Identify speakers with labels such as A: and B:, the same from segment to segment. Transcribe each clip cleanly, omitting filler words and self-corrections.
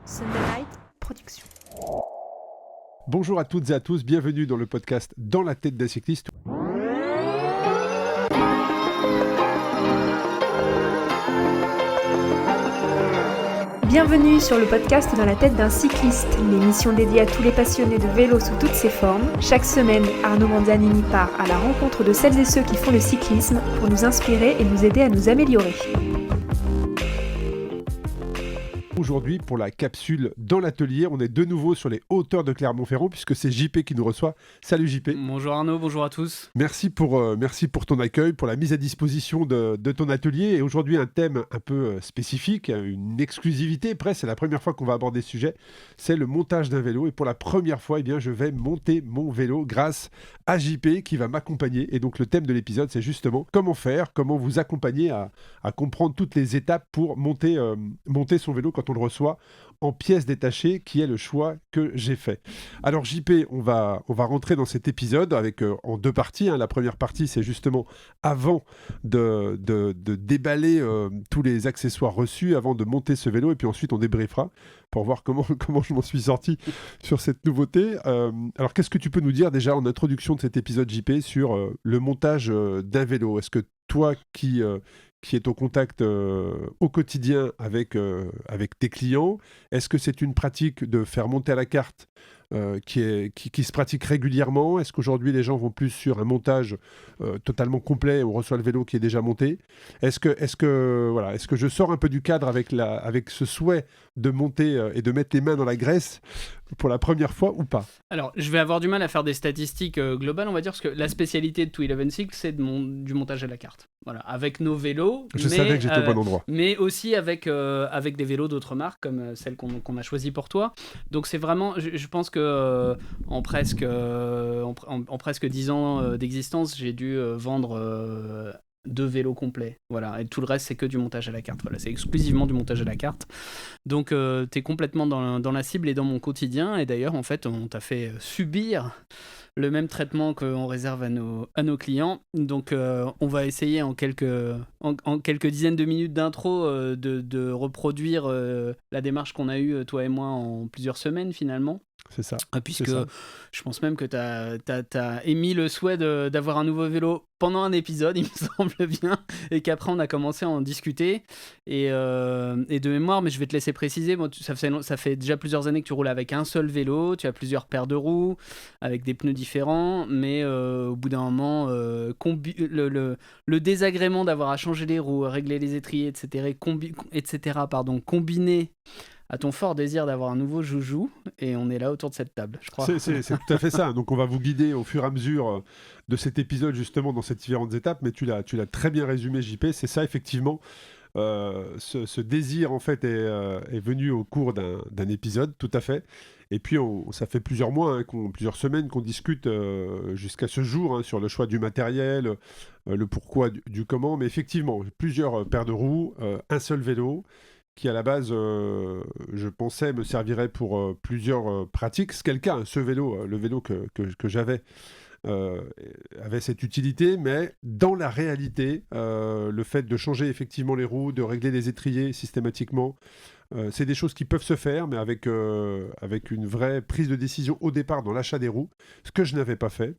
A: Sunderlight Productions.
B: Bonjour à toutes et à tous, bienvenue dans le podcast Dans la tête d'un cycliste.
A: Bienvenue sur le podcast Dans la tête d'un cycliste, l'émission dédiée à tous les passionnés de vélo sous toutes ses formes. Chaque semaine, Arnaud Manzanini part à la rencontre de celles et ceux qui font le cyclisme pour nous inspirer et nous aider à nous améliorer.
B: Aujourd'hui, pour la capsule Dans l'atelier, on est de nouveau sur les hauteurs de Clermont-Ferrand puisque c'est JP qui nous reçoit. Salut JP.
C: Bonjour Arnaud, bonjour à tous.
B: Merci pour ton accueil, pour la mise à disposition de ton atelier. Et aujourd'hui, un thème un peu spécifique, une exclusivité presque. C'est la première fois qu'on va aborder ce sujet. C'est le montage d'un vélo. Et pour la première fois, je vais monter mon vélo grâce à JP qui va m'accompagner. Et donc, le thème de l'épisode, c'est justement comment faire, comment vous accompagner à comprendre toutes les étapes pour monter son vélo quand on le reçoit en pièces détachées, qui est le choix que j'ai fait. Alors JP, on va rentrer dans cet épisode avec en deux parties. La première partie, c'est justement avant de déballer tous les accessoires reçus, avant de monter ce vélo, et puis ensuite on débriefera pour voir comment je m'en suis sorti sur cette nouveauté. Alors qu'est-ce que tu peux nous dire déjà en introduction de cet épisode JP sur le montage d'un vélo ? Est-ce que toi qui est au contact au quotidien avec tes clients, est-ce que c'est une pratique de faire monter à la carte qui se pratique régulièrement ? Est-ce qu'aujourd'hui les gens vont plus sur un montage totalement complet, on reçoit le vélo qui est déjà monté ? Est-ce que je sors un peu du cadre avec ce souhait de monter et de mettre les mains dans la graisse pour la première fois ou pas ?
C: Alors, je vais avoir du mal à faire des statistiques globales, on va dire, parce que la spécialité de 211 Cycles, c'est du montage à la carte. Voilà, avec nos vélos.
B: Je savais que j'étais au bon endroit.
C: Mais aussi avec des vélos d'autres marques, comme celle qu'on a choisie pour toi. Donc, c'est vraiment, je pense que en presque 10 ans d'existence, j'ai dû vendre 2 vélos complets. Voilà, et tout le reste, c'est que du montage à la carte. Voilà, c'est exclusivement du montage à la carte. Donc, t'es complètement dans la cible et dans mon quotidien. Et d'ailleurs, en fait, on t'a fait subir le même traitement qu'on réserve à nos clients. Donc, on va essayer en quelques dizaines de minutes d'intro de reproduire la démarche qu'on a eue, toi et moi, en plusieurs semaines, finalement.
B: C'est ça.
C: Puisque je pense même que tu as émis le souhait d'avoir un nouveau vélo pendant un épisode, il me semble bien, et qu'après on a commencé à en discuter. Et de mémoire, mais je vais te laisser préciser, bon, ça fait déjà plusieurs années que tu roules avec un seul vélo, tu as plusieurs paires de roues, avec des pneus différents, mais au bout d'un moment, le désagrément d'avoir à changer les roues, régler les étriers, etc., combiné à ton fort désir d'avoir un nouveau joujou, et on est là autour de cette table, je crois.
B: C'est tout à fait ça. Donc on va vous guider au fur et à mesure de cet épisode, justement, dans ces différentes étapes, mais tu l'as très bien résumé, JP. C'est ça, effectivement. Ce désir, en fait, est venu au cours d'un épisode, tout à fait. Et puis, ça fait plusieurs mois, plusieurs semaines qu'on discute jusqu'à ce jour sur le choix du matériel, le pourquoi du comment. Mais effectivement, plusieurs paires de roues, un seul vélo, qui à la base, je pensais, me servirait pour plusieurs pratiques. C'est le cas, ce vélo, le vélo que j'avais, avait cette utilité, mais dans la réalité, le fait de changer effectivement les roues, de régler les étriers systématiquement, c'est des choses qui peuvent se faire, mais avec une vraie prise de décision au départ dans l'achat des roues, ce que je n'avais pas fait.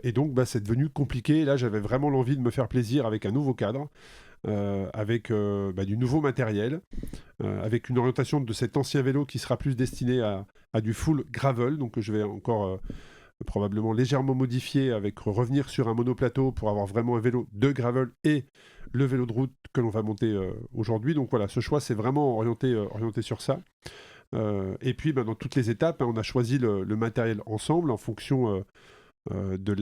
B: Et donc, c'est devenu compliqué. Et là, j'avais vraiment l'envie de me faire plaisir avec un nouveau cadre. Avec du nouveau matériel, avec une orientation de cet ancien vélo qui sera plus destiné à du full gravel, donc je vais encore probablement légèrement modifier, avec revenir sur un monoplateau pour avoir vraiment un vélo de gravel et le vélo de route que l'on va monter aujourd'hui. Donc voilà, ce choix c'est vraiment orienté sur ça. Et puis dans toutes les étapes, on a choisi le matériel ensemble en fonction de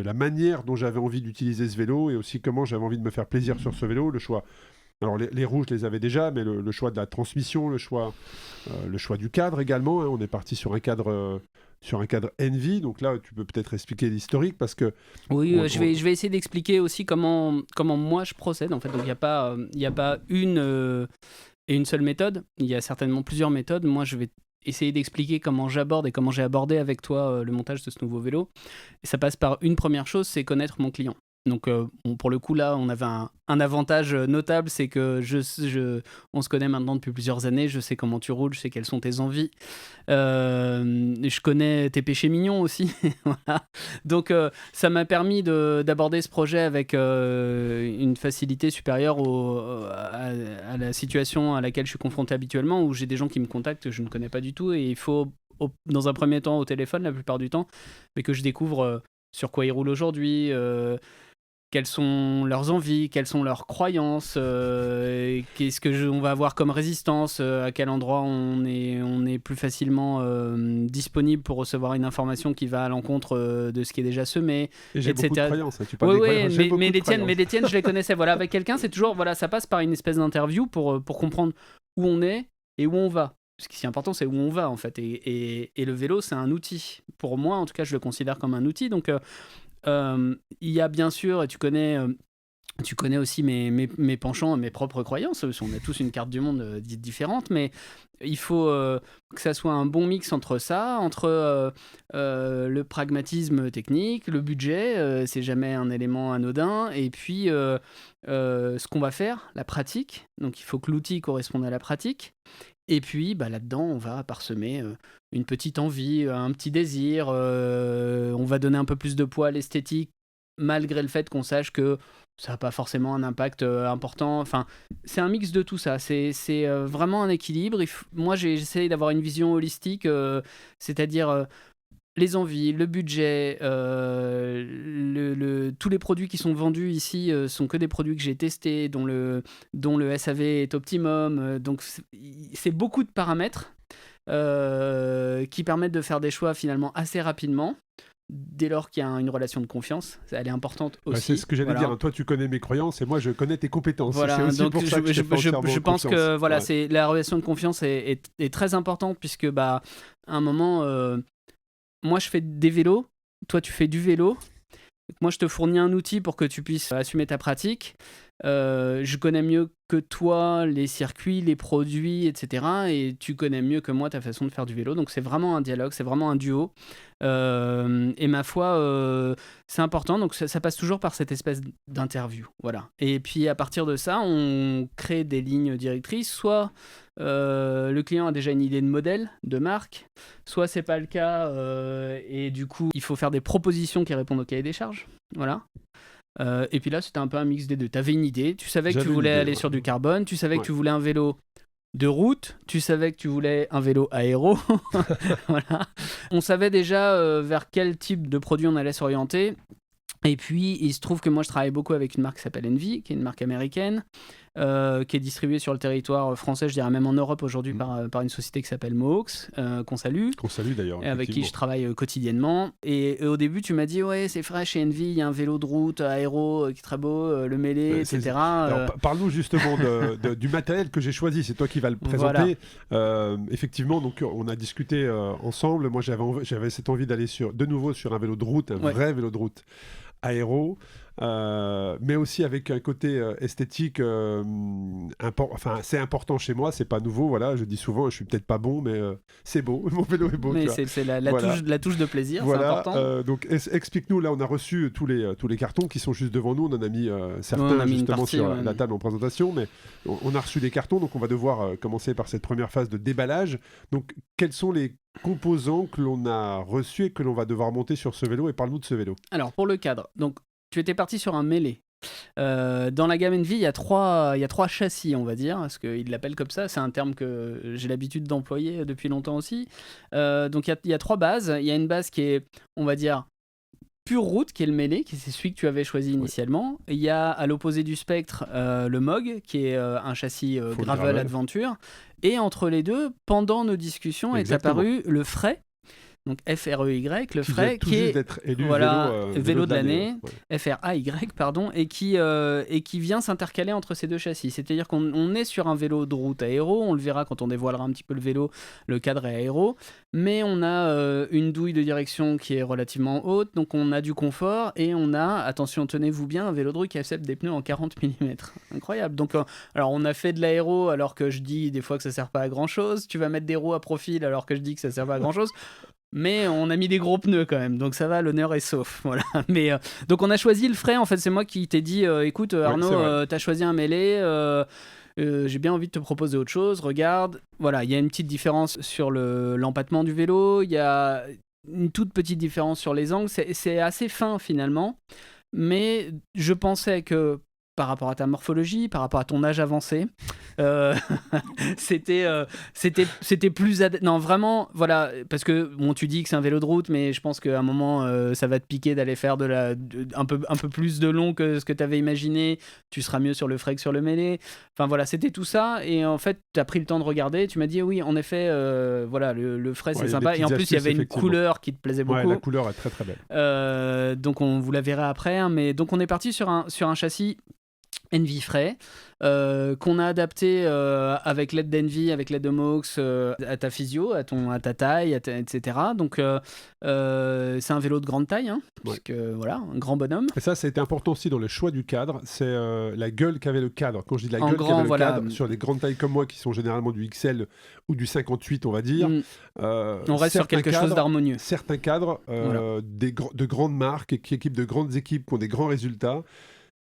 B: la manière dont j'avais envie d'utiliser ce vélo et aussi comment j'avais envie de me faire plaisir sur ce vélo. Le choix, alors les roues je les avais déjà, mais le choix de la transmission, le choix du cadre également, on est parti sur un cadre Envy. Donc là tu peux peut-être expliquer l'historique, parce que
C: oui, je vais essayer d'expliquer aussi comment moi je procède, en fait. Donc il y a pas une seule méthode, il y a certainement plusieurs méthodes. Moi je vais essayer d'expliquer comment j'aborde et comment j'ai abordé avec toi le montage de ce nouveau vélo. Et ça passe par une première chose, c'est connaître mon client. Donc, bon, pour le coup, là, on avait un avantage notable, c'est que on se connaît maintenant depuis plusieurs années. Je sais comment tu roules, je sais quelles sont tes envies. Je connais tes péchés mignons aussi. Voilà. Donc, ça m'a permis d'aborder ce projet avec une facilité supérieure à la situation à laquelle je suis confronté habituellement, où j'ai des gens qui me contactent que je ne connais pas du tout, et il faut, dans un premier temps, au téléphone, la plupart du temps, mais que je découvre sur quoi ils roulent aujourd'hui, quelles sont leurs envies, quelles sont leurs croyances, qu'est-ce que on va avoir comme résistance, à quel endroit on est plus facilement disponible pour recevoir une information qui va à l'encontre de ce qui est déjà semé,
B: Et j'ai beaucoup de
C: etc.
B: croyances, hein, tu parles
C: Oui,
B: des croyances, j'ai beaucoup
C: mais
B: de
C: les
B: croyances.
C: tiennes, je les connaissais. Voilà, avec quelqu'un, c'est toujours, voilà, ça passe par une espèce d'interview pour comprendre où on est et où on va. Ce qui est important, c'est où on va, en fait. Et le vélo, c'est un outil. Pour moi, en tout cas, je le considère comme un outil. Donc, il y a bien sûr, et tu connais aussi mes penchants, mes propres croyances. On a tous une carte du monde différente, mais il faut que ça soit un bon mix entre ça, entre le pragmatisme technique, le budget, c'est jamais un élément anodin, et puis ce qu'on va faire, la pratique. Donc il faut que l'outil corresponde à la pratique. Et puis là-dedans, on va parsemer une petite envie, un petit désir. On va donner un peu plus de poids à l'esthétique, malgré le fait qu'on sache que ça n'a pas forcément un impact important. Enfin, c'est un mix de tout ça. C'est vraiment un équilibre. Moi, j'essaie d'avoir une vision holistique, c'est-à-dire les envies, le budget, tous les produits qui sont vendus ici sont que des produits que j'ai testés, dont le SAV est optimum. Donc, c'est beaucoup de paramètres qui permettent de faire des choix finalement assez rapidement. Dès lors qu'il y a une relation de confiance, elle est importante aussi.
B: C'est ce que j'allais dire. Toi, tu connais mes croyances et moi, je connais tes compétences.
C: Voilà,
B: c'est aussi
C: donc
B: pour ça que
C: je pense que voilà,
B: ouais.
C: c'est la relation de confiance est très importante, puisque à un moment, moi je fais des vélos, toi tu fais du vélo. Moi, je te fournis un outil pour que tu puisses assumer ta pratique. Je connais mieux que toi les circuits, les produits, etc. Et tu connais mieux que moi ta façon de faire du vélo. Donc, c'est vraiment un dialogue, c'est vraiment un duo. Et ma foi, c'est important. Donc, ça passe toujours par cette espèce d'interview. Voilà. Et puis, à partir de ça, on crée des lignes directrices. Soit le client a déjà une idée de modèle, de marque. Soit c'est pas le cas. Et du coup, il faut faire des propositions qui répondent au cahier des charges. Voilà. Et puis là, c'était un peu un mix des deux. Tu avais une idée, tu savais que tu voulais aller sur du carbone, tu savais que tu voulais un vélo de route, tu savais que tu voulais un vélo aéro. Voilà. On savait déjà vers quel type de produit on allait s'orienter. Et puis, il se trouve que moi, je travaille beaucoup avec une marque qui s'appelle Envy, qui est une marque américaine, qui est distribuée sur le territoire français, je dirais même en Europe aujourd'hui, par une société qui s'appelle Mohawks, qu'on salue.
B: Qu'on salue d'ailleurs.
C: Et avec qui je travaille quotidiennement. Et au début, tu m'as dit, ouais, c'est vrai, chez Envy, il y a un vélo de route aéro qui est très beau, le mêlé, etc.
B: Alors, parle-nous justement du matériel que j'ai choisi, c'est toi qui vas le présenter. Voilà. Effectivement, donc, on a discuté ensemble. Moi, j'avais cette envie d'aller de nouveau sur un vélo de route, un vrai vélo de route aéro, mais aussi avec un côté esthétique. C'est important chez moi, c'est pas nouveau. Voilà, je dis souvent, je suis peut-être pas bon, mais c'est beau. Mon vélo est beau.
C: Mais c'est la touche de plaisir,
B: voilà,
C: c'est important.
B: Donc explique-nous. Là, on a reçu tous les cartons qui sont juste devant nous. On en a mis certains justement sur la table en présentation, mais on a reçu des cartons, donc on va devoir commencer par cette première phase de déballage. Donc, quels sont les composants que l'on a reçus et que l'on va devoir monter sur ce vélo, et parle-nous de ce vélo.
C: Alors, pour le cadre, donc tu étais parti sur un mêlé. Dans la gamme Envy, il y a trois châssis, on va dire, parce qu'ils l'appellent comme ça. C'est un terme que j'ai l'habitude d'employer depuis longtemps aussi. Donc, il y a trois bases. Il y a une base qui est, on va dire, pure route, qui est le mêlé, qui c'est celui que tu avais choisi initialement. Il y a à l'opposé du spectre le MOG, qui est un châssis gravel adventure. Et entre les deux, pendant nos discussions, est apparu le Frey. Donc F-R-E-Y, le Frey,
B: qui est
C: d'être
B: élu
C: vélo de l'année, F-R-A-Y, pardon, et qui vient s'intercaler entre ces deux châssis. C'est-à-dire qu'on est sur un vélo de route aéro, on le verra quand on dévoilera un petit peu le vélo, le cadre est aéro, mais on a une douille de direction qui est relativement haute, donc on a du confort, et on a, attention, tenez-vous bien, un vélodrome qui accepte des pneus en 40 mm. Incroyable. Donc, alors on a fait de l'aéro alors que je dis des fois que ça sert pas à grand-chose, tu vas mettre des roues à profil alors que je dis que ça sert pas à grand-chose. Mais on a mis des gros pneus quand même, donc ça va, l'honneur est sauf. Voilà. Mais, donc on a choisi le frais, en fait, c'est moi qui t'ai dit écoute Arnaud, t'as choisi un mêlé, j'ai bien envie de te proposer autre chose, regarde. Voilà, il y a une petite différence sur l'empattement du vélo, il y a une toute petite différence sur les angles, c'est assez fin finalement, mais je pensais que par rapport à ta morphologie, par rapport à ton âge avancé, c'était plus... Non, vraiment, voilà, parce que bon, tu dis que c'est un vélo de route, mais je pense qu'à un moment, ça va te piquer d'aller faire un peu plus de long que ce que tu avais imaginé, tu seras mieux sur le frais que sur le mêlé. Enfin voilà, c'était tout ça, et en fait, tu as pris le temps de regarder, tu m'as dit, oui, en effet, voilà, le frais, c'est sympa, et en plus, il y avait une couleur qui te plaisait beaucoup.
B: Ouais, la couleur est très très belle.
C: Donc, vous la verrez après, hein, mais donc on est parti sur un châssis Envy frais, qu'on a adapté avec l'aide d'Envy, avec l'aide de Mox, à ta physio, à ta taille, etc. Donc c'est un vélo de grande taille, hein, puisque voilà, un grand bonhomme.
B: Et ça a été important aussi dans le choix du cadre, c'est la gueule qu'avait le cadre. Quand je dis la gueule
C: grand,
B: qu'avait le cadre, sur des grandes tailles comme moi, qui sont généralement du XL ou du 58, on va dire.
C: On reste sur quelque chose d'harmonieux.
B: Certains cadres de grandes marques, qui équipent de grandes équipes, qui ont des grands résultats,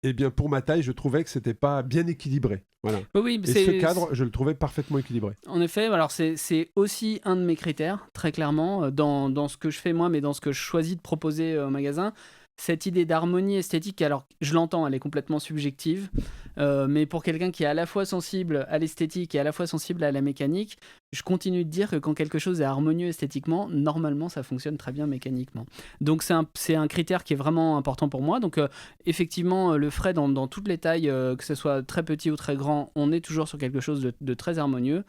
B: eh bien, pour ma taille, je trouvais que c'était pas bien équilibré. Voilà.
C: Oui,
B: et ce cadre, je le trouvais parfaitement équilibré.
C: En effet, alors c'est aussi un de mes critères, très clairement, dans ce que je fais moi, mais dans ce que je choisis de proposer au magasin. Cette idée d'harmonie esthétique, alors je l'entends, elle est complètement subjective, mais pour quelqu'un qui est à la fois sensible à l'esthétique et à la fois sensible à la mécanique, je continue de dire que quand quelque chose est harmonieux esthétiquement, normalement ça fonctionne très bien mécaniquement. Donc c'est un critère qui est vraiment important pour moi. Donc effectivement, le frais dans toutes les tailles, que ce soit très petit ou très grand, on est toujours sur quelque chose de très harmonieux,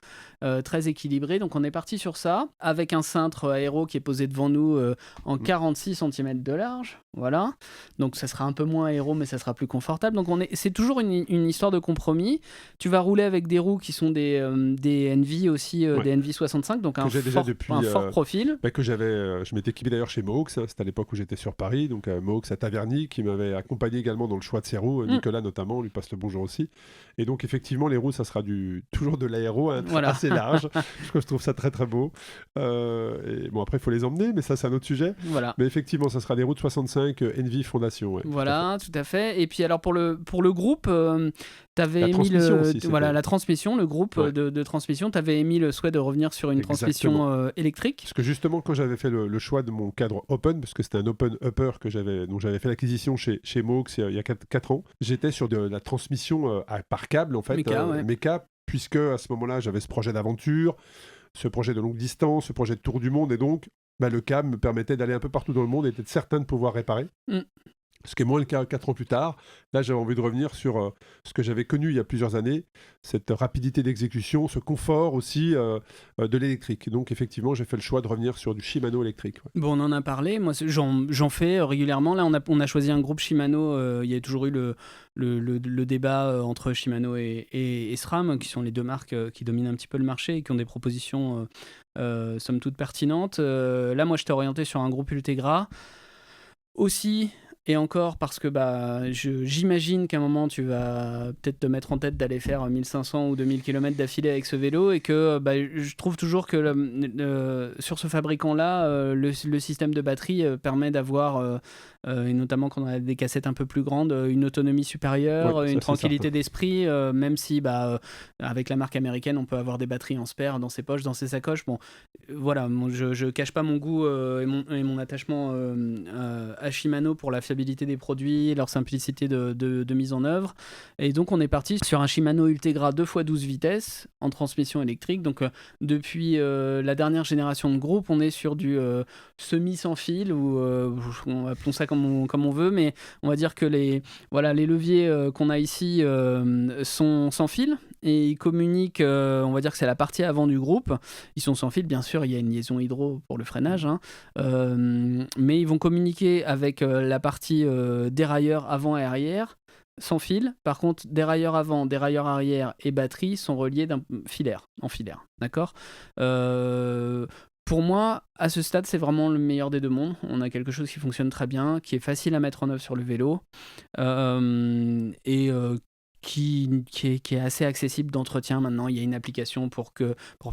C: très équilibré. Donc on est parti sur ça, avec un cintre aéro qui est posé devant nous en 46 cm de large. Voilà. Donc ça sera un peu moins aéro, mais ça sera plus confortable. Donc c'est toujours une histoire de compromis. Tu vas rouler avec des roues qui sont des Envy aussi, des Envy 65, donc un fort profil.
B: Que je m'étais équipé d'ailleurs chez Mox, hein, c'était à l'époque où j'étais sur Paris, donc Mox à Taverny, qui m'avait accompagné également dans le choix de ses roues, Nicolas notamment, on lui passe le bonjour aussi. Et donc effectivement, les roues, ça sera toujours de l'aéro, hein, assez large. Je trouve ça très très beau. Et bon, après, il faut les emmener, mais ça, c'est un autre sujet.
C: Voilà.
B: Mais effectivement, ça sera des roues de 65 Envy Fondation. Ouais,
C: voilà, tout à fait. Et puis alors pour le groupe, t'avais mis la transmission, le groupe de transmission, t'avais émis le souhait de revenir sur une transmission électrique.
B: Parce que justement, quand j'avais fait le choix de mon cadre open, parce que c'était un open upper dont j'avais fait l'acquisition chez Mox il y a 4 ans, j'étais sur de la transmission par câble, en fait, méca, puisque à ce moment-là, j'avais ce projet d'aventure, ce projet de longue distance, ce projet de tour du monde, et donc le câble me permettait d'aller un peu partout dans le monde et d'être certain de pouvoir réparer. Ce qui est moins le cas 4 ans plus tard. Là, j'avais envie de revenir sur ce que j'avais connu il y a plusieurs années, cette rapidité d'exécution, ce confort aussi de l'électrique. Donc, effectivement, j'ai fait le choix de revenir sur du Shimano électrique. Ouais.
C: Bon, on en a parlé. Moi, j'en fais régulièrement. Là, on a choisi un groupe Shimano. Il y a toujours eu le débat entre Shimano et SRAM, qui sont les deux marques qui dominent un petit peu le marché et qui ont des propositions somme toute pertinentes. Là, moi, je t'ai orienté sur un groupe Ultegra. Aussi... Et encore parce que j'imagine qu'à un moment tu vas peut-être te mettre en tête d'aller faire 1500 ou 2000 km d'affilée avec ce vélo, et que je trouve toujours que sur ce fabricant-là, le système de batterie permet d'avoir, et notamment quand on a des cassettes un peu plus grandes, une autonomie supérieure, une tranquillité d'esprit, même si avec la marque américaine on peut avoir des batteries en spare dans ses poches, dans ses sacoches. Bon, voilà, je cache pas mon goût et mon attachement à Shimano pour la fiabilité des produits, leur simplicité de mise en œuvre. Et donc on est parti sur un Shimano Ultegra 2x12 vitesses en transmission électrique. Donc depuis la dernière génération de groupe, on est sur du semi sans fil, ou appelons ça comme on veut, mais on va dire que les leviers qu'on a ici sont sans fil, et ils communiquent, on va dire que c'est la partie avant du groupe. Ils sont sans fil, bien sûr, il y a une liaison hydro pour le freinage, hein, mais ils vont communiquer avec la partie dérailleur avant et arrière sans fil. Par contre, dérailleur avant, dérailleur arrière et batterie sont reliés en filaire. D'accord ? Pour moi, à ce stade, c'est vraiment le meilleur des deux mondes. On a quelque chose qui fonctionne très bien, qui est facile à mettre en œuvre sur le vélo, et qui est assez accessible d'entretien maintenant. Il y a une application pour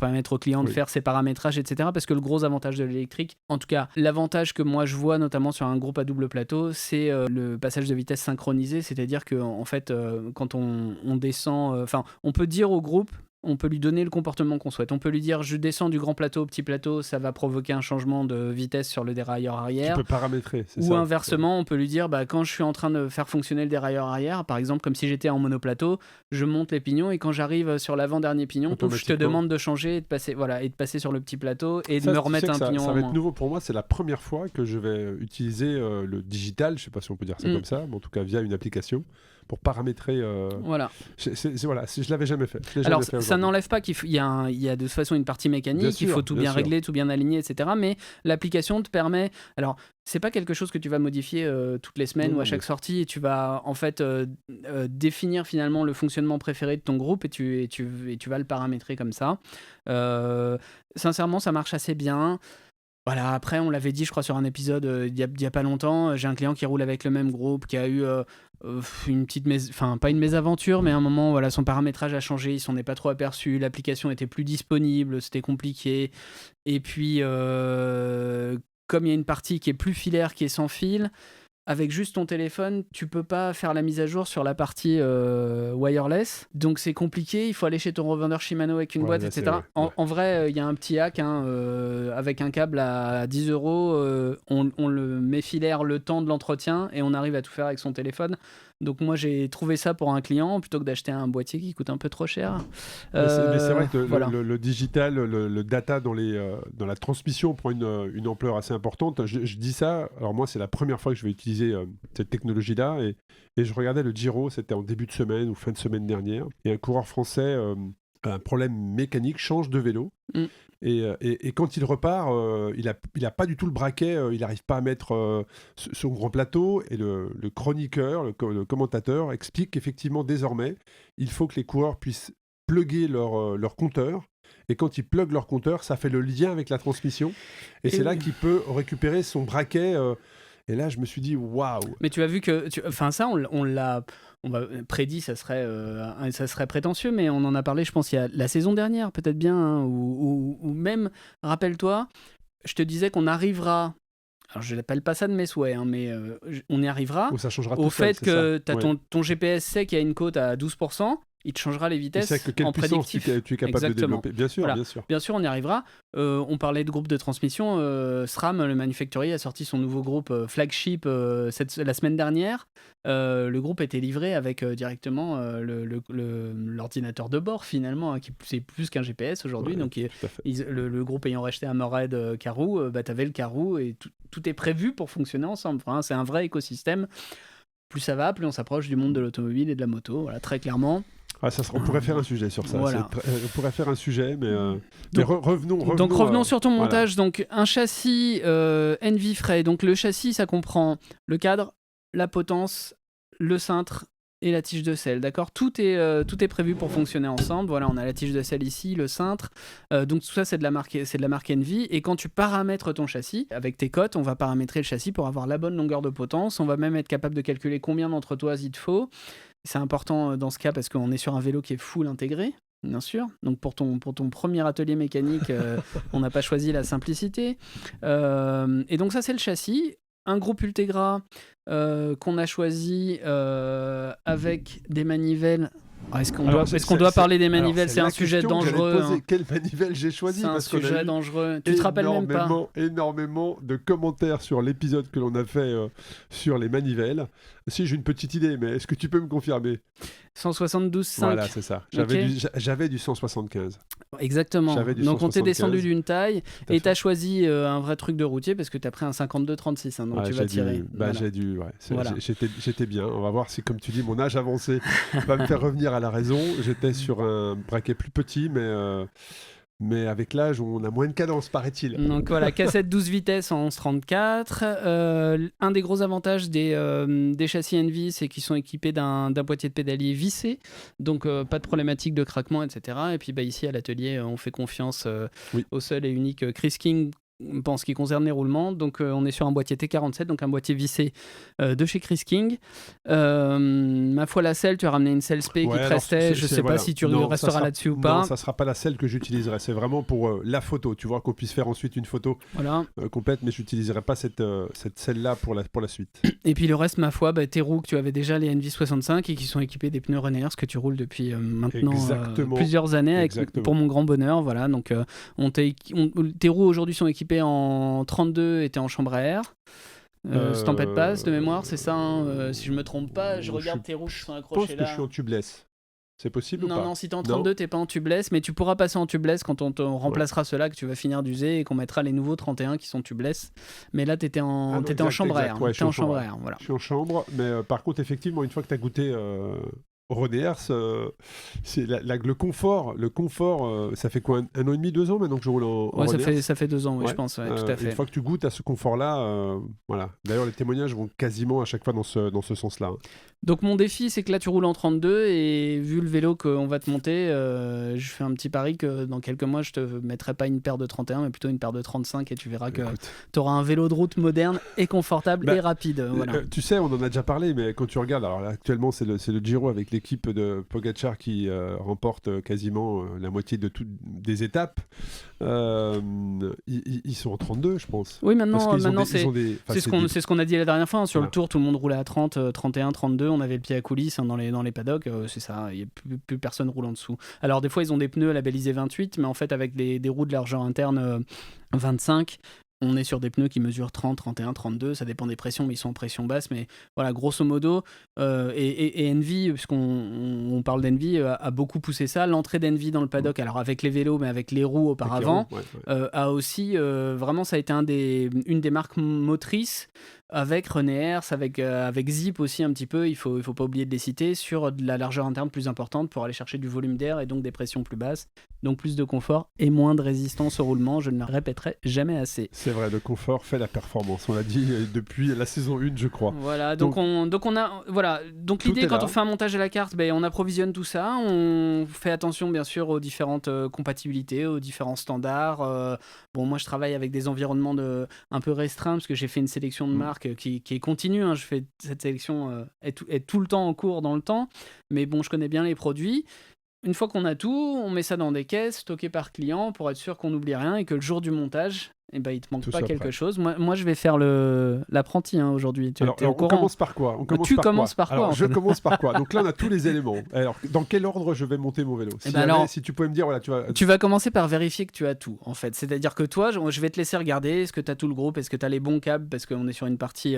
C: permettre au client de
B: Oui.
C: faire ses paramétrages, etc. Parce que le gros avantage de l'électrique, en tout cas l'avantage que moi je vois notamment sur un groupe à double plateau, c'est le passage de vitesse synchronisé. C'est-à-dire que en fait, quand on descend, on peut dire au groupe, on peut lui donner le comportement qu'on souhaite. On peut lui dire je descends du grand plateau au petit plateau, ça va provoquer un changement de vitesse sur le dérailleur
B: Tu
C: arrière.
B: peux paramétrer, c'est
C: Ou
B: ça.
C: inversement, on peut lui dire quand je suis en train de faire fonctionner le dérailleur arrière, par exemple comme si j'étais en monoplateau, je monte les pignons et quand j'arrive sur l'avant-dernier pignon, pouf, je te
B: Automatiquement.
C: demande de changer et de passer sur le petit plateau et de
B: Ça,
C: me
B: tu
C: remettre
B: sais que
C: un pignon
B: ça
C: en
B: va être
C: moins.
B: nouveau pour moi. C'est la première fois que je vais utiliser le digital, je sais pas si on peut dire ça comme ça, mais en tout cas via une application pour paramétrer.
C: Voilà.
B: Je l'avais jamais fait. Je l'ai
C: Alors
B: jamais fait
C: ça
B: aujourd'hui.
C: n'enlève pas qu'il y a de toute façon une partie mécanique,
B: Bien
C: il
B: sûr,
C: faut tout
B: bien
C: bien
B: sûr.
C: régler, tout bien aligner, etc. Mais l'application te permet... Alors, c'est pas quelque chose que tu vas modifier toutes les semaines
B: Non,
C: ou à
B: non,
C: chaque
B: mais-
C: sortie, et tu vas en fait définir finalement le fonctionnement préféré de ton groupe et tu vas le paramétrer comme ça. Sincèrement, ça marche assez bien. Voilà, après, on l'avait dit, je crois, sur un épisode il y a pas longtemps, j'ai un client qui roule avec le même groupe, qui a eu une petite pas une mésaventure, mais à un moment, voilà, son paramétrage a changé, il s'en est pas trop aperçu, l'application était plus disponible, c'était compliqué. Et puis, comme il y a une partie qui est plus filaire, qui est sans fil, avec juste ton téléphone, tu peux pas faire la mise à jour sur la partie wireless. Donc c'est compliqué, il faut aller chez ton revendeur Shimano avec une
B: Ouais,
C: boîte,
B: là,
C: etc.
B: c'est vrai, ouais.
C: En vrai, il y a un petit hack avec un câble à 10 €. On le met filaire le temps de l'entretien et on arrive à tout faire avec son téléphone. Donc moi j'ai trouvé ça pour un client plutôt que d'acheter un boîtier qui coûte un peu trop cher.
B: Mais c'est vrai que
C: Voilà.
B: le digital, le data dans la transmission prend une ampleur assez importante. Je dis ça, alors moi c'est la première fois que je vais utiliser cette technologie-là et je regardais le Giro, c'était en début de semaine ou fin de semaine dernière, et un coureur français a un problème mécanique, change de vélo.
C: Mm.
B: Et quand il repart, il a pas du tout le braquet, il n'arrive pas à mettre son grand plateau. Et le chroniqueur, le commentateur explique qu'effectivement, désormais, il faut que les coureurs puissent plugger leur compteur. Et quand ils pluguent leur compteur, ça fait le lien avec la transmission. Et c'est là
C: oui.
B: qu'il peut récupérer son braquet. Et là, je me suis dit, waouh!
C: Mais tu as vu que, ça, on l'a prédit, ça serait prétentieux, mais on en a parlé, je pense, il y a la saison dernière, peut-être bien, hein, ou même, rappelle-toi, je te disais qu'on arrivera, alors je n'appelle pas ça de mes souhaits, hein, mais on y arrivera,
B: Oh, ça changera
C: au
B: tout seul,
C: fait
B: c'est
C: que
B: ça.
C: tu as
B: Ouais.
C: ton GPS sait qu'il y a une côte à 12%, il te changera les
B: Et
C: vitesses
B: c'est que quelle
C: en
B: puissance tu
C: prédictif.
B: es capable
C: Exactement.
B: de développer. Bien sûr,
C: Voilà.
B: bien sûr.
C: Bien sûr, on y arrivera. On parlait de groupe de transmission. SRAM, le manufacturier, a sorti son nouveau groupe flagship la semaine dernière. Le groupe était livré avec directement l'ordinateur de bord, finalement, hein, qui c'est plus qu'un GPS aujourd'hui.
B: Ouais,
C: Donc,
B: tout à fait.
C: le groupe ayant racheté un Mored Karoo, tu avais le Karoo et tout est prévu pour fonctionner ensemble. Enfin, c'est un vrai écosystème. Plus ça va, plus on s'approche du monde de l'automobile et de la moto. Voilà, très clairement.
B: Ah, on pourrait faire un sujet sur ça.
C: Voilà.
B: On pourrait faire un sujet, mais
C: Donc-
B: revenons.
C: Donc revenons sur ton
B: voilà.
C: montage. Donc un châssis Envy Fray. Donc le châssis, ça comprend le cadre, la potence, le cintre et la tige de selle. D'accord, tout est prévu pour fonctionner ensemble. Voilà, on a la tige de selle ici, le cintre. Donc tout ça, c'est de la marque Envy. Et quand tu paramètres ton châssis avec tes cotes, on va paramétrer le châssis pour avoir la bonne longueur de potence. On va même être capable de calculer combien d'entretoises il te faut. C'est important dans ce cas parce qu'on est sur un vélo qui est full intégré, bien sûr. Donc pour ton premier atelier mécanique, on n'a pas choisi la simplicité. Et donc ça, c'est le châssis. Un groupe Ultegra qu'on a choisi avec des manivelles. Ah, est-ce qu'on doit parler des manivelles? C'est un sujet dangereux. Hein.
B: Quelle manivelle j'ai choisi?
C: C'est un
B: parce qu'on a
C: sujet
B: eu
C: dangereux. Tu te rappelles même pas?
B: Énormément de commentaires sur l'épisode que l'on a fait sur les manivelles. Si, j'ai une petite idée, mais est-ce que tu peux me confirmer?
C: 172,5.
B: Voilà, c'est ça. J'avais du 175.
C: Exactement.
B: J'avais du
C: Donc on t'est
B: 175.
C: descendu d'une taille
B: Tout à
C: et
B: fait.
C: tu as choisi un vrai truc de routier parce que tu as pris un 52-36. Hein, donc tu vas tirer. Voilà. Voilà.
B: J'étais bien. On va voir si, comme tu dis, mon âge avancé va me faire revenir à la raison. J'étais sur un braquet plus petit, mais avec l'âge, on a moins de cadence, paraît-il.
C: Donc voilà, cassette 12 vitesses en 1134. Un des gros avantages des châssis Envy, c'est qu'ils sont équipés d'un boîtier de pédalier vissé, donc pas de problématique de craquement, etc. Et puis ici à l'atelier, on fait confiance
B: Oui.
C: au seul et unique Chris King, en ce qui concerne les roulements. Donc on est sur un boîtier T47, donc un boîtier vissé de chez Chris King. Ma foi, la selle, tu as ramené une selle spé qui te restait. Je sais pas si tu resteras là-dessus ou pas.
B: Non, ça sera pas la selle que j'utiliserai. C'est vraiment pour la photo. Tu vois, qu'on puisse faire ensuite une photo complète, mais j'utiliserai pas cette selle-là pour la suite.
C: Et puis le reste, ma foi, tes roues que tu avais déjà, les NV65, et qui sont équipées des pneus Ryanair, ce que tu roules depuis maintenant plusieurs années, pour mon grand bonheur. Voilà, donc tes roues aujourd'hui sont équipées en 32 et t'es en chambre à air. Si t'empêtes pas, de mémoire, c'est ça, si je me trompe pas, je regarde tes roues qui sont accrochées là.
B: Je pense que je suis en tubeless. C'est possible ou pas?
C: Non, si t'es en 32, t'es pas en tubeless, mais tu pourras passer en tubeless quand on te remplacera ceux-là que tu vas finir d'user et qu'on mettra les nouveaux 31 qui sont tubeless. Mais là, t'étais en chambre à air.
B: Ouais,
C: t'es en chambre à air, voilà.
B: Je suis en chambre, mais par contre, effectivement, une fois que t'as goûté Ryanair, c'est le confort, ça fait quoi, un an et demi, 2 ans maintenant que je roule en Ryanair?
C: Ça fait 2 ans, je pense, tout à fait.
B: Une fois que tu goûtes à ce confort-là, voilà. D'ailleurs, les témoignages vont quasiment à chaque fois dans ce sens-là. Hein.
C: Donc mon défi, c'est que là tu roules en 32 et vu le vélo qu'on va te monter, je fais un petit pari que dans quelques mois je te mettrai pas une paire de 31 mais plutôt une paire de 35 et tu verras que tu auras un vélo de route moderne et confortable et rapide. Voilà.
B: Tu sais, on en a déjà parlé, mais quand tu regardes, alors là, actuellement c'est le Giro avec l'équipe de Pogacar qui remporte quasiment la moitié des étapes. Ils sont en 32, je pense.
C: Oui, maintenant c'est ce qu'on a dit la dernière fois. Hein, sur le Tour, tout le monde roulait à 30, 31, 32. On avait le pied à coulisses dans les paddocks. C'est ça, il n'y a plus personne roule en dessous. Alors, des fois, ils ont des pneus labellisés 28, mais en fait, avec des roues de largeur interne 25. On est sur des pneus qui mesurent 30, 31, 32, ça dépend des pressions, mais ils sont en pression basse. Mais voilà, grosso modo, et Envy, puisqu'on parle d'Envy, a beaucoup poussé ça. L'entrée d'Envy dans le paddock, alors avec les vélos, mais avec les roues auparavant, a aussi, vraiment, ça a été une des marques motrices avec Ryanair, avec Zip aussi un petit peu, il faut pas oublier de les citer, sur de la largeur interne plus importante pour aller chercher du volume d'air et donc des pressions plus basses, donc plus de confort et moins de résistance au roulement, je ne le répéterai jamais assez.
B: C'est vrai, le confort fait la performance, on l'a dit depuis la saison 1 je crois.
C: Voilà, donc l'idée quand on fait un montage à la carte, on approvisionne tout ça, on fait attention bien sûr aux différentes compatibilités, aux différents standards. Moi je travaille avec des environnements un peu restreints parce que j'ai fait une sélection de marques qui est continue, hein. Je fais cette sélection est tout le temps en cours dans le temps, mais bon, je connais bien les produits. Une fois qu'on a tout, on met ça dans des caisses stockées par client pour être sûr qu'on n'oublie rien et que le jour du montage, il te manque tout pas quelque chose. Moi, je vais faire l'apprenti aujourd'hui.
B: Alors, on commence par quoi?
C: Tu commences par quoi?
B: Alors, je commence par quoi? Donc là, on a tous les éléments. Alors, dans quel ordre je vais monter mon vélo? Si tu pouvais me dire, voilà,
C: tu vas commencer par vérifier que tu as tout, en fait. C'est-à-dire que toi, je vais te laisser regarder. Est-ce que tu as tout le groupe? Est-ce que tu as les bons câbles? Parce qu'on est sur une partie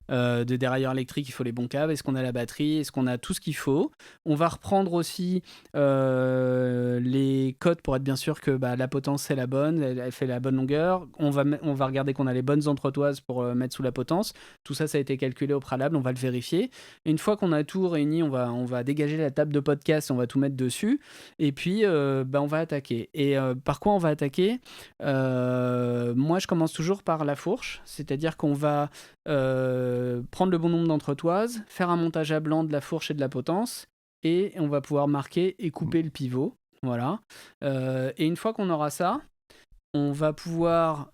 C: de dérailleur électrique, il faut les bons câbles. Est-ce qu'on a la batterie? Est-ce qu'on a tout ce qu'il faut? On va reprendre aussi les codes pour être bien sûr que la potence, c'est la bonne, elle fait la bonne longueur. On va regarder qu'on a les bonnes entretoises pour mettre sous la potence. Tout ça, ça a été calculé au préalable, on va le vérifier. Et une fois qu'on a tout réuni, on va dégager la table de podcast, on va tout mettre dessus. Et puis, on va attaquer. Et par quoi on va attaquer? Moi, je commence toujours par la fourche, c'est-à-dire qu'on va prendre le bon nombre d'entretoises, faire un montage à blanc de la fourche et de la potence, et on va pouvoir marquer et couper le pivot. Voilà. Et une fois qu'on aura ça, on va pouvoir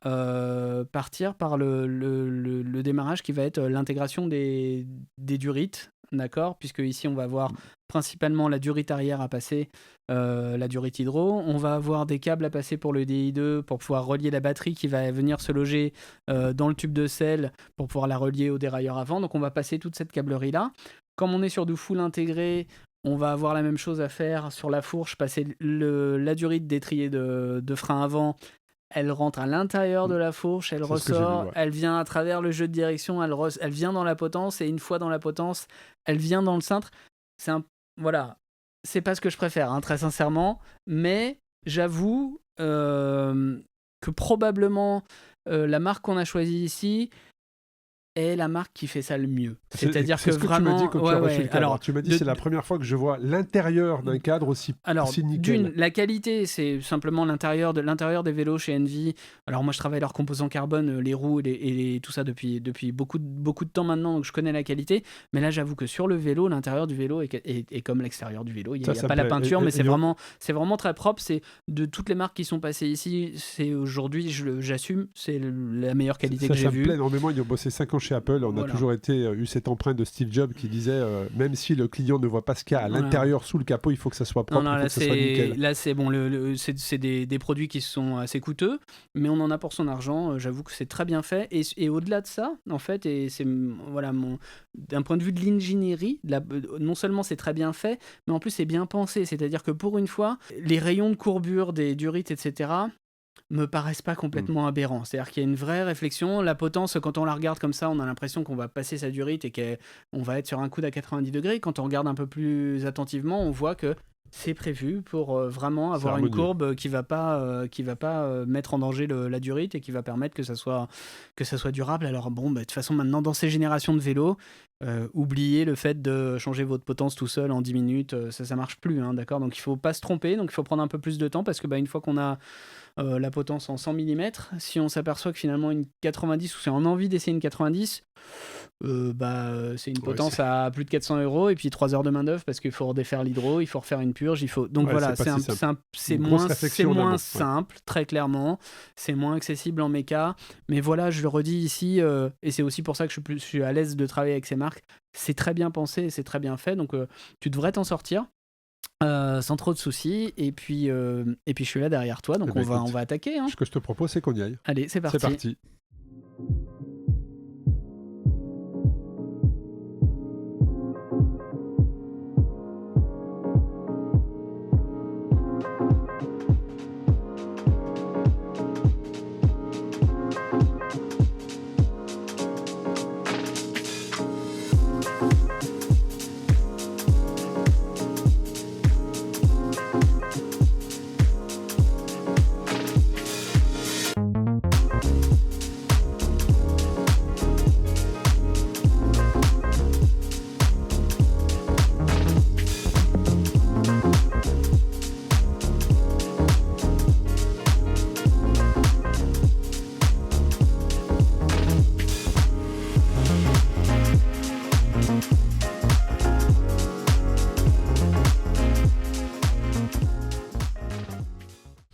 C: partir par le démarrage qui va être l'intégration des durites, d'accord? Puisque ici, on va avoir principalement la durite arrière à passer, la durite hydro. On va avoir des câbles à passer pour le DI2 pour pouvoir relier la batterie qui va venir se loger dans le tube de selle pour pouvoir la relier au dérailleur avant. Donc, on va passer toute cette câblerie-là. Comme on est sur du full intégré, on va avoir la même chose à faire sur la fourche, passer la durite d'étrier de frein avant. Elle rentre à l'intérieur de la fourche, elle ressort, elle vient à travers le jeu de direction, elle vient dans la potence, et une fois dans la potence, elle vient dans le cintre. C'est pas ce que je préfère, hein, très sincèrement, mais j'avoue que probablement la marque qu'on a choisie ici est la marque qui fait ça le mieux. C'est-à-dire que
B: ce que
C: vraiment...
B: tu m'as dit quand tu as reçu le cadre.
C: Alors,
B: tu m'as dit c'est la première fois que je vois l'intérieur d'un cadre aussi nickel.
C: La qualité, c'est simplement l'intérieur des vélos chez Envy. Alors moi, je travaille leurs composants carbone, les roues et tout ça depuis beaucoup de temps maintenant, donc je connais la qualité. Mais là, j'avoue que sur le vélo, l'intérieur du vélo est comme l'extérieur du vélo. Il n'y a pas la peinture, mais c'est vraiment très propre. C'est de toutes les marques qui sont passées ici, c'est aujourd'hui, j'assume, c'est la meilleure qualité que j'ai vue.
B: Ça me plaît énormément. Ils ont bossé 5 ans chez Apple. On a toujours eu cette empreinte de Steve Jobs qui disait même si le client ne voit pas ce qu'il y a à l'intérieur sous le capot, il faut que ça soit propre, il faut que ça soit nickel.
C: Là, c'est bon. C'est des produits qui sont assez coûteux, mais on en a pour son argent. J'avoue que c'est très bien fait. Et au-delà de ça, en fait, et c'est d'un point de vue de l'ingénierie, non seulement c'est très bien fait, mais en plus c'est bien pensé. C'est-à-dire que pour une fois, les rayons de courbure des durites, etc., me paraissent pas complètement aberrants. C'est-à-dire qu'il y a une vraie réflexion. La potence, quand on la regarde comme ça, on a l'impression qu'on va passer sa durite et qu'on va être sur un coude à 90 degrés. Quand on regarde un peu plus attentivement, on voit que c'est prévu pour vraiment avoir une courbe qui va pas mettre en danger la durite et qui va permettre que ça soit durable. Alors bon, de toute façon, maintenant, dans ces générations de vélos, oubliez le fait de changer votre potence tout seul en 10 minutes. Ça marche plus, hein, d'accord ? Donc il faut pas se tromper. Donc il faut prendre un peu plus de temps parce que une fois qu'on a la potence en 100 mm, si on s'aperçoit que finalement une 90 ou si on a envie d'essayer une 90, c'est une potence à plus de 400 € et puis 3 heures de main d'œuvre parce qu'il faut redéfaire l'hydro, il faut refaire une purge, donc voilà, c'est moins simple, très clairement, c'est moins accessible en méca, mais voilà, je le redis ici, et c'est aussi pour ça que je suis à l'aise de travailler avec ces marques. C'est très bien pensé, c'est très bien fait, donc tu devrais t'en sortir. Sans trop de soucis, et puis je suis là derrière toi, donc on va attaquer. Hein.
B: Ce que je te propose, c'est qu'on y aille.
C: Allez, c'est parti.
B: C'est parti.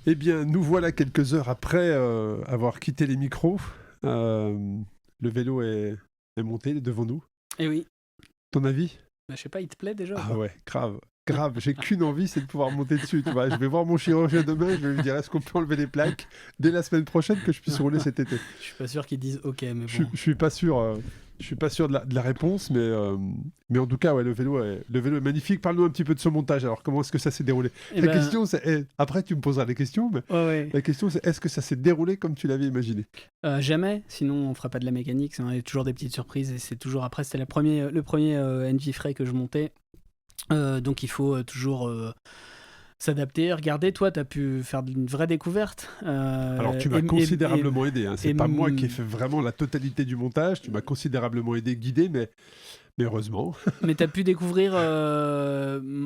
B: Eh bien, nous voilà quelques heures après avoir quitté les micros. Le vélo est monté devant nous.
C: Eh oui.
B: Ton avis ?
C: Je sais pas, il te plaît déjà ?
B: Ah ouais, grave. J'ai qu'une envie, c'est de pouvoir monter dessus. Tu vois. Je vais voir mon chirurgien demain, je vais lui dire est-ce qu'on peut enlever les plaques dès la semaine prochaine que je puisse rouler cet été.
C: Je suis pas sûr qu'ils disent OK, mais bon.
B: Je suis pas sûr. Je suis pas sûr de la réponse, mais en tout cas, ouais, le vélo est magnifique. Parle-nous un petit peu de ce montage. Alors, comment est-ce que ça s'est déroulé ? La question, c'est... après, tu me poseras les questions, mais la question, c'est est-ce que ça s'est déroulé comme tu l'avais imaginé ?
C: Jamais, sinon on ferait pas de la mécanique. Il y a toujours des petites surprises, et c'est toujours... Après, c'était le premier Envy Fray que je montais. Donc, il faut toujours... s'adapter, regarder, toi tu as pu faire une vraie découverte.
B: Alors tu m'as considérablement aidé, hein. C'est pas moi qui ai fait vraiment la totalité du montage, tu m'as considérablement aidé, guidé, mais heureusement.
C: Mais tu as pu découvrir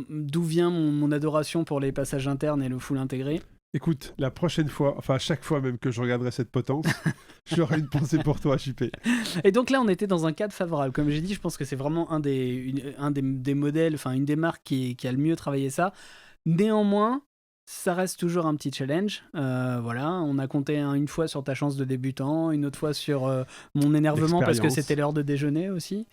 C: d'où vient mon adoration pour les passages internes et le full intégré.
B: Écoute, la prochaine fois, enfin à chaque fois même que je regarderai cette potence, j'aurai une pensée pour toi, JP.
C: Et donc là, on était dans un cadre favorable. Comme j'ai dit, je pense que c'est vraiment un des modèles, enfin une des marques qui a le mieux travaillé ça. Néanmoins, ça reste toujours un petit challenge. Voilà, on a compté une fois sur ta chance de débutant, une autre fois sur mon énervement parce que c'était l'heure de déjeuner aussi.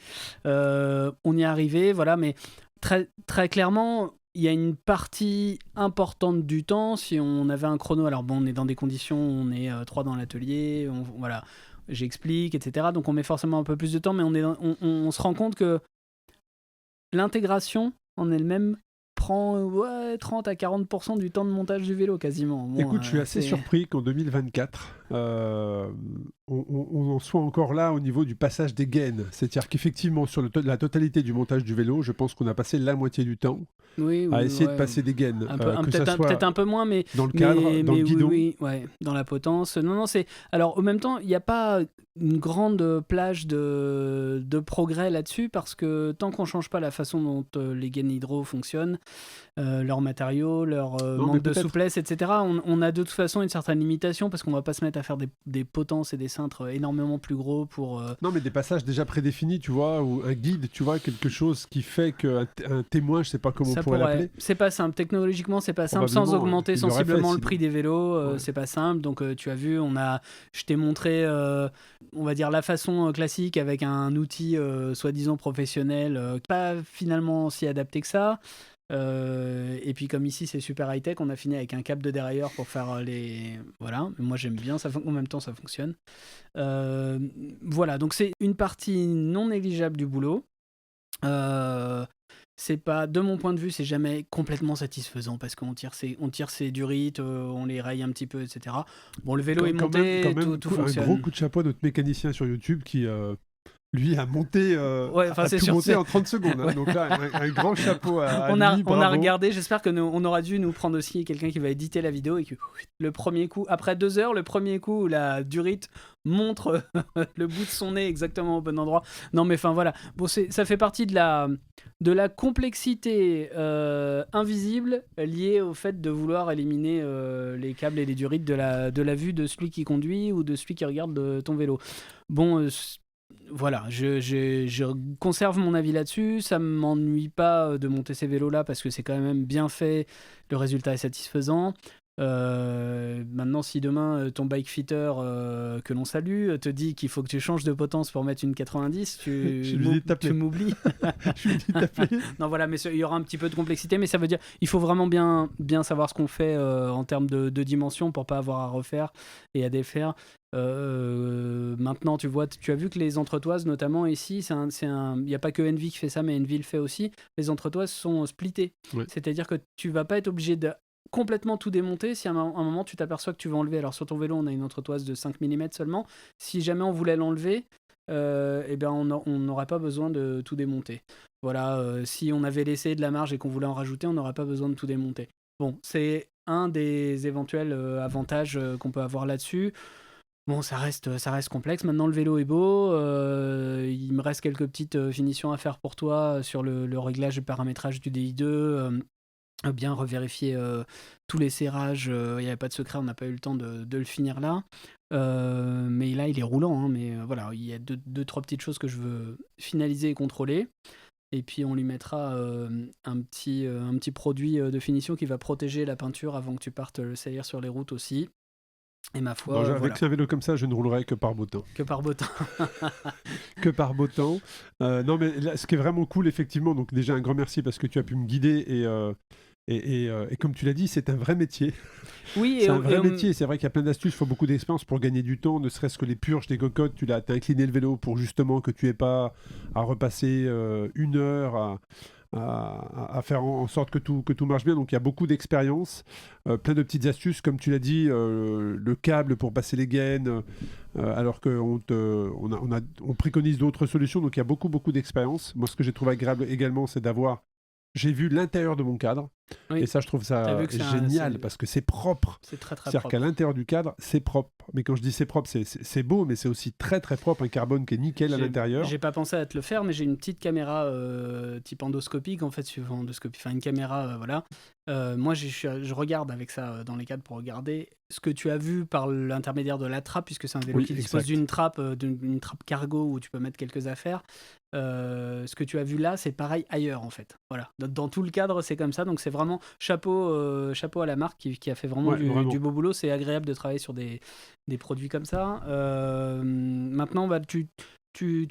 C: On y est arrivé, voilà, mais très, très clairement, il y a une partie importante du temps. Si on avait un chrono, alors bon, on est dans des conditions, on est 3 dans l'atelier, voilà, j'explique, etc. Donc on met forcément un peu plus de temps, mais on se rend compte que l'intégration en elle-même prend 30 à 40% du temps de montage du vélo quasiment. Bon,
B: Écoute, je suis assez surpris qu'en 2024, on en soit encore là au niveau du passage des gaines. C'est-à-dire qu'effectivement, sur la totalité du montage du vélo, je pense qu'on a passé la moitié du temps à essayer de passer des gaines.
C: Peut-être un peu moins, mais
B: dans le cadre, dans le guidon.
C: Oui, dans la potence. Non, c'est... Alors, au même temps, il n'y a pas une grande plage de progrès là-dessus, parce que tant qu'on ne change pas la façon dont les gaines hydro fonctionnent, leurs matériaux, leur manque de souplesse, etc., on a de toute façon une certaine limitation, parce qu'on ne va pas se mettre à faire des potences et des cintres énormément plus gros pour...
B: Non, mais des passages déjà prédéfinis, tu vois, ou un guide, tu vois, quelque chose qui fait qu'un témoin, je ne sais pas comment on pourrait l'appeler.
C: C'est pas simple, technologiquement, c'est pas simple, sans augmenter sensiblement le prix des vélos, c'est pas simple. Donc tu as vu, je t'ai montré, on va dire, la façon classique avec un outil soi-disant professionnel, pas finalement si adapté que ça. Et puis comme ici c'est super high tech, on a fini avec un câble de dérailleur pour faire les... Voilà, moi j'aime bien, en même temps ça fonctionne. Voilà, donc c'est une partie non négligeable du boulot. C'est pas, de mon point de vue, c'est jamais complètement satisfaisant, parce qu'on tire ses durites, on les raye un petit peu, etc. Bon, le vélo est monté, tout fonctionne.
B: Un gros coup de chapeau à notre mécanicien sur YouTube qui... lui a monté, monté en 30 secondes. Hein. Donc là, un grand chapeau à lui,
C: on a regardé, j'espère on aura dû nous prendre aussi quelqu'un qui va éditer la vidéo et que le premier coup, après 2 heures, le premier coup, la durite montre le bout de son nez exactement au bon endroit. Non mais enfin voilà, bon, ça fait partie de la complexité invisible liée au fait de vouloir éliminer les câbles et les durites de la vue de celui qui conduit ou de celui qui regarde ton vélo. Bon... Voilà, je conserve mon avis là-dessus. Ça ne m'ennuie pas de monter ces vélos-là parce que c'est quand même bien fait. Le résultat est satisfaisant. Maintenant, si demain ton bike fitter que l'on salue te dit qu'il faut que tu changes de potence pour mettre une 90, tu m'oublies.
B: Je lui dis de t'appeler.
C: Non, voilà, mais il y aura un petit peu de complexité, mais ça veut dire il faut vraiment bien savoir ce qu'on fait en termes de dimension pour pas avoir à refaire et à défaire. Maintenant, tu as vu que les entretoises, notamment ici, il n'y a pas que Envy qui fait ça, mais Envy le fait aussi. Les entretoises sont splittées, c'est-à-dire que tu vas pas être obligé de complètement tout démonter si à un moment tu t'aperçois que tu veux enlever. Alors sur ton vélo on a une entretoise de 5 mm seulement, si jamais on voulait l'enlever on n'aurait pas besoin de tout démonter. Voilà, si on avait laissé de la marge et qu'on voulait en rajouter, on n'aurait pas besoin de tout démonter. Bon, c'est un des éventuels avantages qu'on peut avoir là-dessus. Bon, ça reste complexe. Maintenant, le vélo est beau. Il me reste quelques petites finitions à faire pour toi sur le réglage et paramétrage du DI2. Bien revérifier tous les serrages, il n'y avait pas de secret, on n'a pas eu le temps de le finir là. Mais là, il est roulant, hein, mais voilà, il y a deux, trois petites choses que je veux finaliser et contrôler. Et puis on lui mettra un petit produit de finition qui va protéger la peinture avant que tu partes le salir sur les routes aussi. Et ma foi,
B: avec un vélo comme ça, je ne roulerai que par beau temps.
C: Que par beau temps.
B: Que par beau temps. Non, mais là, ce qui est vraiment cool, effectivement, donc déjà un grand merci parce que tu as pu me guider et comme tu l'as dit, c'est un vrai métier.
C: Oui,
B: c'est un vrai métier. C'est vrai qu'il y a plein d'astuces, il faut beaucoup d'expérience pour gagner du temps, ne serait-ce que les purges des cocottes. Tu as incliné le vélo pour justement que tu n'aies pas à repasser 1 heure à faire en sorte que tout marche bien. Donc il y a beaucoup d'expérience, plein de petites astuces, comme tu l'as dit, le câble pour passer les gaines, alors qu'on préconise d'autres solutions. Donc il y a beaucoup d'expérience. Moi, ce que j'ai trouvé agréable également, c'est j'ai vu l'intérieur de mon cadre, et ça, je trouve ça génial, parce que c'est propre.
C: C'est très, très
B: C'est-à-dire
C: propre.
B: qu'à l'intérieur du cadre, c'est propre. Mais quand je dis c'est propre, c'est beau, mais c'est aussi très, très propre. Un carbone qui est nickel à l'intérieur.
C: J'ai pas pensé à te le faire, mais j'ai une petite caméra type endoscopique, en fait, suivant endoscopie. Enfin, une caméra, voilà. Moi, je regarde avec ça dans les cadres pour regarder ce que tu as vu par l'intermédiaire de la trappe, puisque c'est un vélo qui dispose d'une trappe cargo où tu peux mettre quelques affaires. Ce que tu as vu là, c'est pareil ailleurs, en fait. Voilà. Dans tout le cadre, c'est comme ça. Donc, c'est vraiment chapeau à la marque qui a fait vraiment du beau boulot. C'est agréable de travailler sur des produits comme ça. Maintenant, tu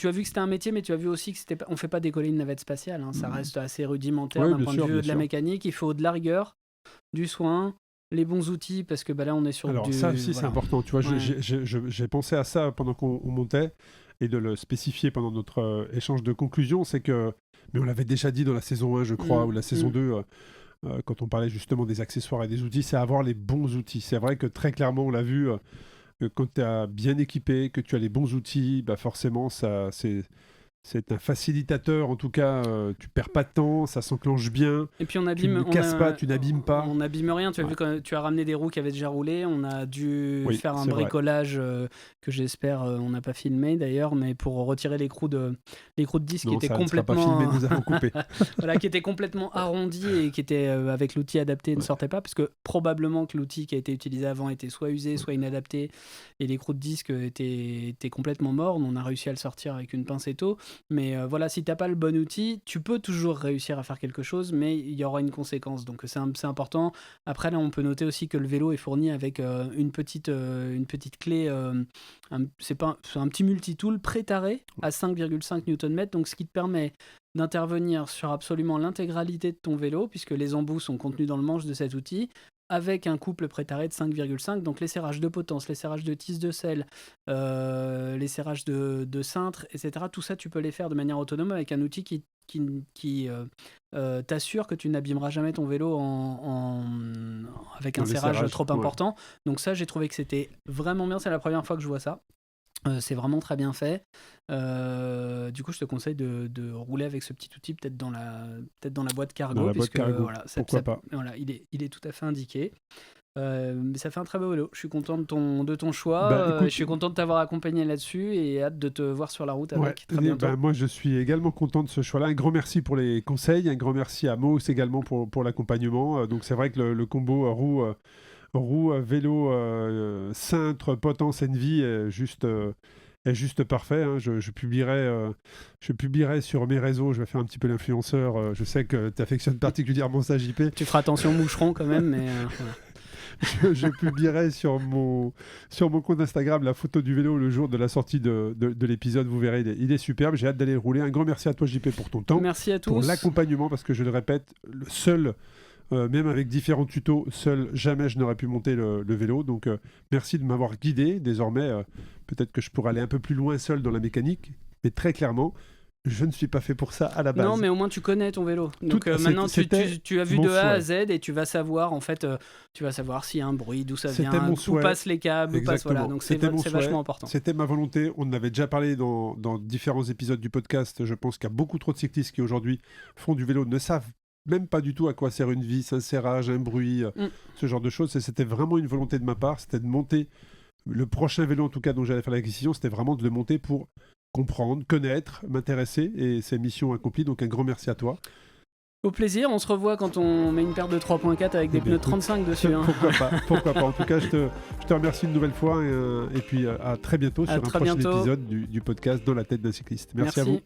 C: as vu que c'était un métier, mais tu as vu aussi que on fait pas décoller une navette spatiale. Hein. Ça reste assez rudimentaire d'un point de vue de la mécanique. Il faut de la rigueur, du soin, les bons outils, parce que là, on est sur
B: ça aussi, c'est important. Tu vois, j'ai pensé à ça pendant qu'on montait, et de le spécifier pendant notre échange de conclusion. C'est que, mais on l'avait déjà dit dans la saison 1, je crois, ou la saison 2, quand on parlait justement des accessoires et des outils, c'est avoir les bons outils. C'est vrai que très clairement, on l'a vu, que quand tu es bien équipé, que tu as les bons outils, bah forcément, c'est un facilitateur, en tout cas, tu perds pas de temps, ça s'enclenche bien.
C: Et puis
B: Tu ne casses pas, tu n'abîmes pas.
C: On n'abîme rien. Tu as vu quand tu as ramené des roues qui avaient déjà roulé. On a dû faire un bricolage que j'espère on n'a pas filmé d'ailleurs, mais pour retirer l'écrou de disque qui était complètement
B: pas filmé, nous avons coupé.
C: voilà, qui était complètement arrondi et qui était avec l'outil adapté ne sortait pas, parce que probablement que l'outil qui a été utilisé avant était soit usé, soit inadapté, et l'écrou de disque était complètement mort. On a réussi à le sortir avec une pince étau. Mais voilà, si t'as pas le bon outil, tu peux toujours réussir à faire quelque chose, mais il y aura une conséquence, donc c'est important. Après là, on peut noter aussi que le vélo est fourni avec une petite clé, c'est un petit multitool prétaré à 5,5 Nm, donc ce qui te permet d'intervenir sur absolument l'intégralité de ton vélo, puisque les embouts sont contenus dans le manche de cet outil, avec un couple prétaré de 5,5, donc les serrages de potence, les serrages de tisse de selle, les serrages de cintre, etc. Tout ça, tu peux les faire de manière autonome avec un outil qui t'assure que tu n'abîmeras jamais ton vélo avec un serrage trop important. Donc ça, j'ai trouvé que c'était vraiment bien. C'est la première fois que je vois ça. C'est vraiment très bien fait. Du coup, je te conseille de rouler avec ce petit outil, peut-être dans la boîte cargo.
B: Dans la boîte cargo,
C: voilà,
B: pourquoi pas.
C: Voilà, il est tout à fait indiqué. Mais ça fait un très beau vélo. Je suis content de ton choix.
B: Écoute,
C: je suis content de t'avoir accompagné là-dessus et hâte de te voir sur la route avec. Très bientôt.
B: Moi, je suis également content de ce choix-là. Un grand merci pour les conseils. Un grand merci à Mos également pour l'accompagnement. Donc, c'est vrai que le combo roue, vélo, cintre, potence, envie est juste parfait. Hein. Je publierai sur mes réseaux. Je vais faire un petit peu l'influenceur. Je sais que tu affectionnes particulièrement ça, JP.
C: Tu feras attention moucheron quand même, mais voilà.
B: je publierai sur mon compte Instagram la photo du vélo le jour de la sortie de l'épisode. Vous verrez, il est superbe. J'ai hâte d'aller le rouler. Un grand merci à toi, JP, pour ton temps.
C: Merci à tous.
B: Pour l'accompagnement, parce que je le répète, le seul... même avec différents tutos, seul, jamais je n'aurais pu monter le vélo. Donc, merci de m'avoir guidé. Désormais, peut-être que je pourrais aller un peu plus loin seul dans la mécanique. Mais très clairement, je ne suis pas fait pour ça à la base.
C: Non, mais au moins tu connais ton vélo. Donc maintenant, tu as vu de A à Z et tu vas savoir, en fait, s'il y a un bruit, d'où ça vient, où passent les câbles, où passe, voilà. Donc c'est vachement important.
B: C'était ma volonté. On en avait déjà parlé dans différents épisodes du podcast. Je pense qu'il y a beaucoup trop de cyclistes qui aujourd'hui font du vélo, ne savent même pas du tout à quoi sert une vis, un serrage, un bruit, ce genre de choses. C'était vraiment une volonté de ma part, c'était de monter le prochain vélo, en tout cas, dont j'allais faire l'acquisition, c'était vraiment de le monter pour comprendre, connaître, m'intéresser, et c'est mission accomplie. Donc un grand merci à toi.
C: Au plaisir, on se revoit quand on met une paire de 3.4 avec des pneus 35 dessus. Hein.
B: Pourquoi pas. En tout cas, je te remercie une nouvelle fois et puis à très bientôt sur un prochain épisode du podcast Dans la tête d'un cycliste. Merci à vous.